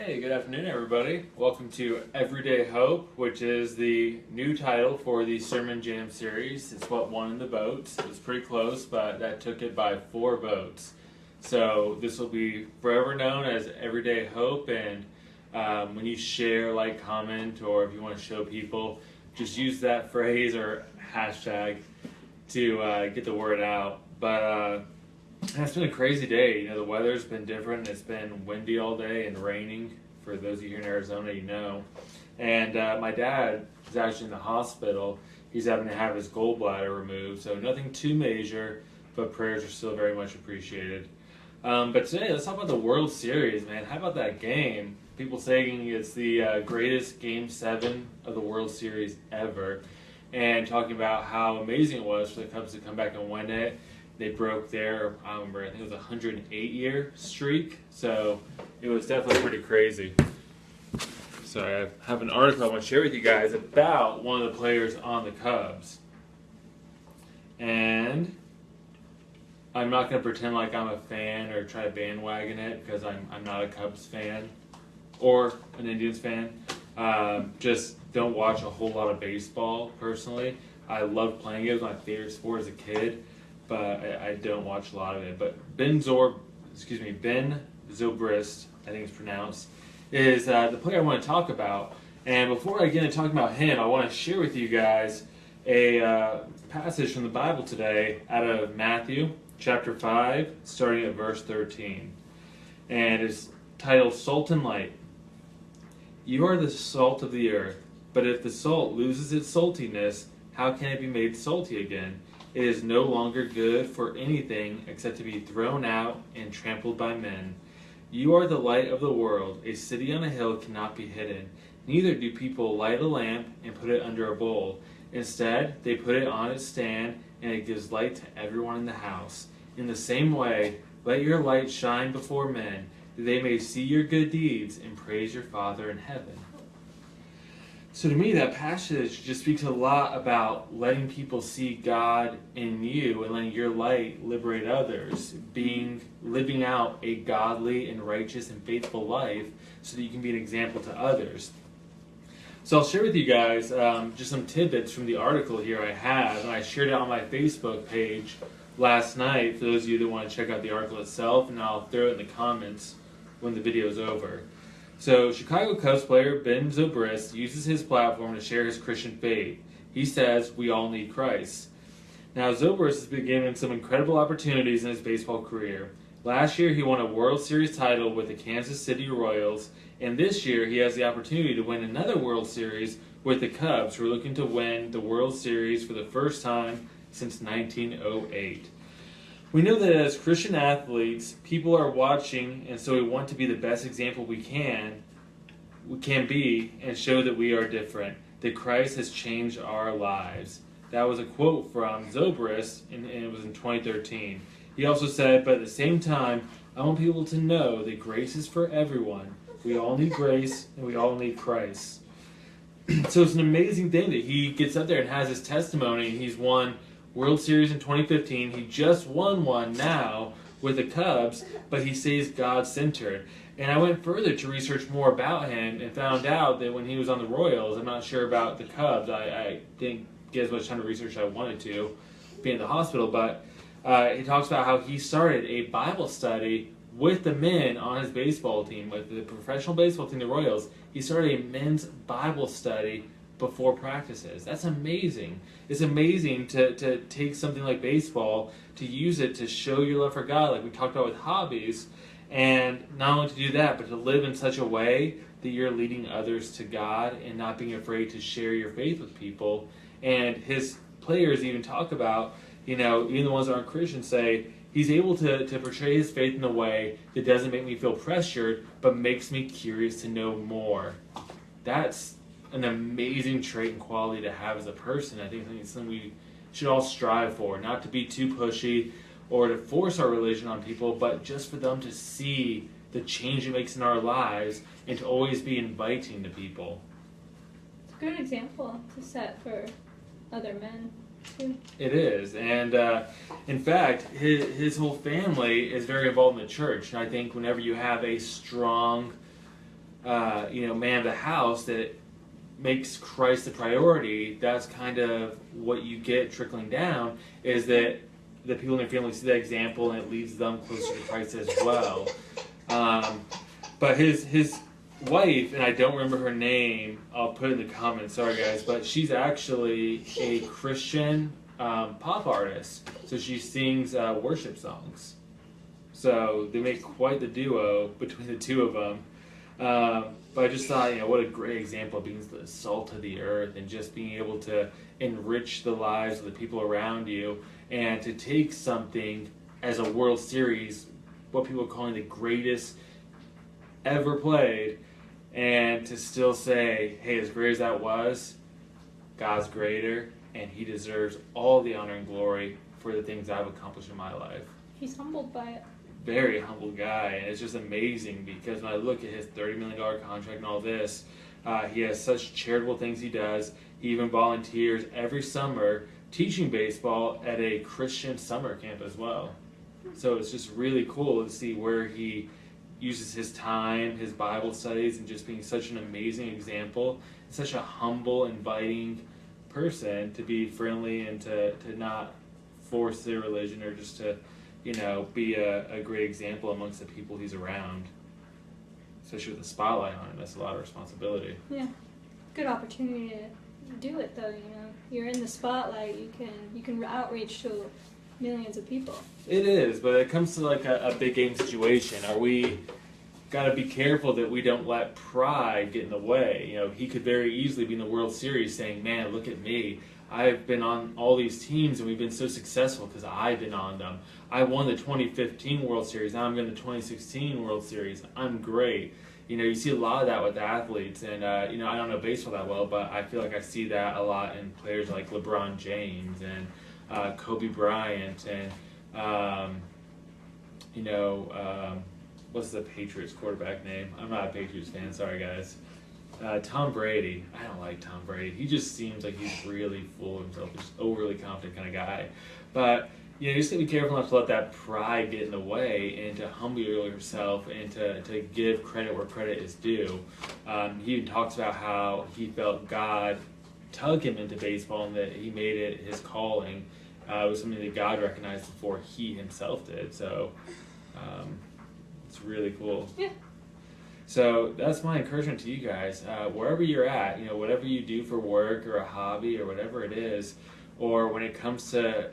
Hey, good afternoon, everybody. Welcome to Everyday Hope, which is the new title for the Sermon Jam series. It's what won in the votes. It was pretty close, but that took it by 4 votes. So this will be forever known as Everyday Hope, and when you share, like, comment, or if you want to show people, just use that phrase or hashtag to get the word out. But it's been a crazy day. You know, the weather's been different. It's been windy all day and raining. For those of you here in Arizona, you know. And my dad is actually in the hospital. He's having to have his gallbladder removed. So nothing too major, but prayers are still very much appreciated. But today, let's talk about the World Series, man. How about that game? People saying it's the greatest Game 7 of the World Series ever. And talking about how amazing it was for the Cubs to come back and win it. They broke their, I think it was a 108-year streak, so it was definitely pretty crazy. So I have an article I want to share with you guys about one of the players on the Cubs. And I'm not going to pretend like I'm a fan or try to bandwagon it, because I'm not a Cubs fan or an Indians fan. Just don't watch a whole lot of baseball, personally. I loved playing it. It was my favorite sport as a kid. But I don't watch a lot of it. But Ben Zobrist, I think it's pronounced, is the player I want to talk about. And before I get into talking about him, I want to share with you guys a passage from the Bible today out of Matthew chapter 5, starting at verse 13. And it's titled Salt and Light. You are the salt of the earth, but if the salt loses its saltiness, how can it be made salty again? It is no longer good for anything except to be thrown out and trampled by men. You are the light of the world. A city on a hill cannot be hidden. Neither do people light a lamp and put it under a bowl. Instead, they put it on its stand, and it gives light to everyone in the house. In the same way, let your light shine before men, that they may see your good deeds and praise your Father in heaven. So to me, that passage just speaks a lot about letting people see God in you and letting your light liberate others, living out a godly and righteous and faithful life so that you can be an example to others. So I'll share with you guys just some tidbits from the article here I have, and I shared it on my Facebook page last night for those of you that want to check out the article itself, and I'll throw it in the comments when the video is over. So, Chicago Cubs player Ben Zobrist uses his platform to share his Christian faith. He says, we all need Christ. Now, Zobrist has been given some incredible opportunities in his baseball career. Last year, he won a World Series title with the Kansas City Royals, and this year, he has the opportunity to win another World Series with the Cubs, who are looking to win the World Series for the first time since 1908. We know that as Christian athletes, people are watching, and so we want to be the best example we can be and show that we are different, that Christ has changed our lives. That was a quote from Zobrist, and it was in 2013. He also said, but at the same time, I want people to know that grace is for everyone. We all need grace, and we all need Christ. So it's an amazing thing that he gets up there and has his testimony, and he's won World Series in 2015. He just won one now with the Cubs, but he stays God-centered. And I went further to research more about him and found out that when he was on the Royals, I'm not sure about the Cubs. I didn't get as much time to research as I wanted to, being in the hospital, but he talks about how he started a Bible study with the men on his baseball team, with the professional baseball team, the Royals. He started a men's Bible study before practices. That's amazing. It's amazing to take something like baseball, to use it to show your love for God, like we talked about with hobbies, and not only to do that, but to live in such a way that you're leading others to God and not being afraid to share your faith with people. And his players even talk about, even the ones that aren't Christians say, he's able to portray his faith in a way that doesn't make me feel pressured, but makes me curious to know more. That's an amazing trait and quality to have as a person. I think it's something we should all strive for, not to be too pushy or to force our religion on people, but just for them to see the change it makes in our lives and to always be inviting to people. It's a good example to set for other men, too. It is, and in fact, his whole family is very involved in the church, and I think whenever you have a strong man of the house that makes Christ the priority, that's kind of what you get trickling down, is that the people in their family see that example and it leads them closer to Christ as well. But his wife, and I don't remember her name, I'll put it in the comments, sorry guys, but she's actually a Christian pop artist. So she sings worship songs. So they make quite the duo between the two of them. But I just thought, what a great example of being the salt of the earth and just being able to enrich the lives of the people around you, and to take something as a World Series, what people are calling the greatest ever played, and to still say, hey, as great as that was, God's greater, and He deserves all the honor and glory for the things I've accomplished in my life. He's humbled by it. Very humble guy, and it's just amazing because when I look at his $30 million contract and all this, he has such charitable things he does. He even volunteers every summer teaching baseball at a Christian summer camp as well. So it's just really cool to see where he uses his time, his Bible studies, and just being such an amazing example, such a humble, inviting person to be friendly and to not force their religion, or just to be a great example amongst the people he's around. Especially with the spotlight on him, that's a lot of responsibility. Yeah, good opportunity to do it though. You're in the spotlight. You can outreach to millions of people. It is, but it comes to like a big game situation. We got to be careful that we don't let pride get in the way. He could very easily be in the World Series saying, "Man, look at me. I've been on all these teams and we've been so successful because I've been on them. I won the 2015 World Series. Now I'm going to the 2016 World Series. I'm great." You see a lot of that with athletes, and I don't know baseball that well, but I feel like I see that a lot in players like LeBron James and Kobe Bryant and what's the Patriots quarterback name? I'm not a Patriots fan. Sorry guys. Tom Brady. I don't like Tom Brady. He just seems like he's really full of himself, just overly confident kind of guy. But you just gotta be careful not to let that pride get in the way, and to humble yourself, and to give credit where credit is due. He even talks about how he felt God tug him into baseball, and that he made it his calling. It was something that God recognized before he himself did. So it's really cool. Yeah. So that's my encouragement to you guys. Wherever you're at, whatever you do for work or a hobby or whatever it is, or when it comes to,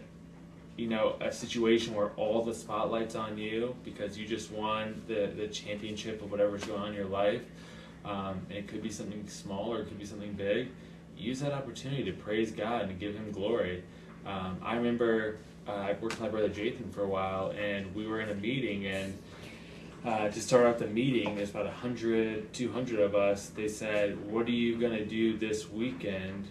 a situation where all the spotlight's on you because you just won the championship of whatever's going on in your life, and it could be something small or it could be something big, use that opportunity to praise God and to give Him glory. I remember I worked with my brother Jathan for a while, and we were in a meeting, and to start off the meeting, there's about 100, 200 of us. They said, "What are you going to do this weekend?"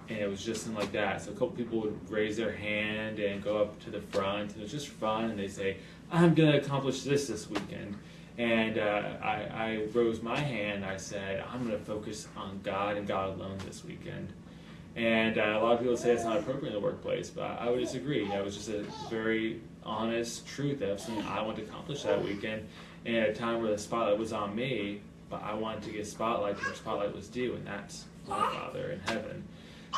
And it was just like that. So a couple people would raise their hand and go up to the front, and it was just fun. And they say, "I'm going to accomplish this weekend." And I rose my hand. I said, "I'm going to focus on God and God alone this weekend." And a lot of people say it's not appropriate in the workplace, but I would disagree. It was just a very honest truth of something I want to accomplish that weekend, and at a time where the spotlight was on me, but I wanted to get spotlight where spotlight was due, and that's my Father in heaven.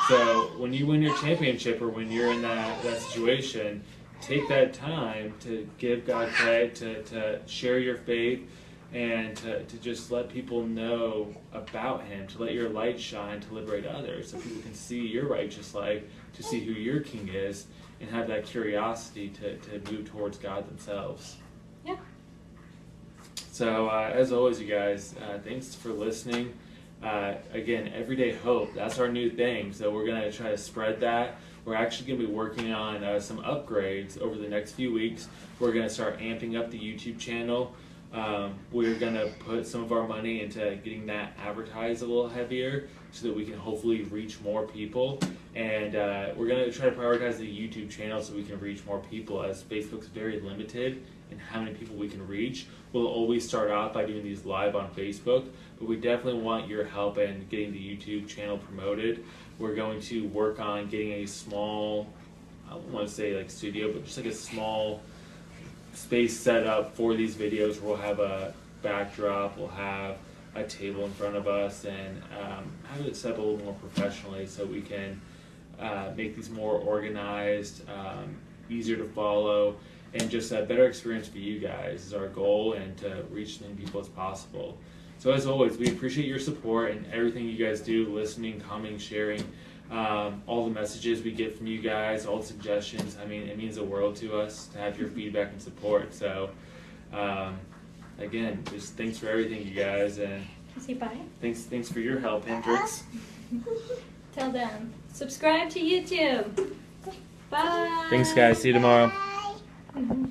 So when you win your championship, or when you're in that situation, take that time to give God credit, to share your faith, and to just let people know about Him, to let your light shine, to liberate others, so people can see your righteous life, to see who your King is, and have that curiosity to move towards God themselves. Yeah. So as always, you guys, thanks for listening. Again, Everyday Hope, that's our new thing, so we're going to try to spread that. We're actually going to be working on some upgrades over the next few weeks. We're going to start amping up the YouTube channel. We're going to put some of our money into getting that advertised a little heavier so that we can hopefully reach more people. And we're going to try to prioritize the YouTube channel so we can reach more people, as Facebook's very limited in how many people we can reach. We'll always start off by doing these live on Facebook, but we definitely want your help in getting the YouTube channel promoted. We're going to work on getting a small, I don't want to say like studio, but just like a small space set up for these videos. We'll have a backdrop, we'll have a table in front of us and have it set up a little more professionally so we can make these more organized, easier to follow, and just a better experience for you guys is our goal, and to reach as many people as possible. So as always, we appreciate your support and everything you guys do, listening, commenting, sharing, all the messages we get from you guys, all the suggestions. I mean, it means the world to us to have your feedback and support. So again, just thanks for everything, you guys, and say bye. Thanks for your help, Hendrix. Tell them. Subscribe to YouTube. Bye. Thanks, guys. See you tomorrow. Mm-hmm.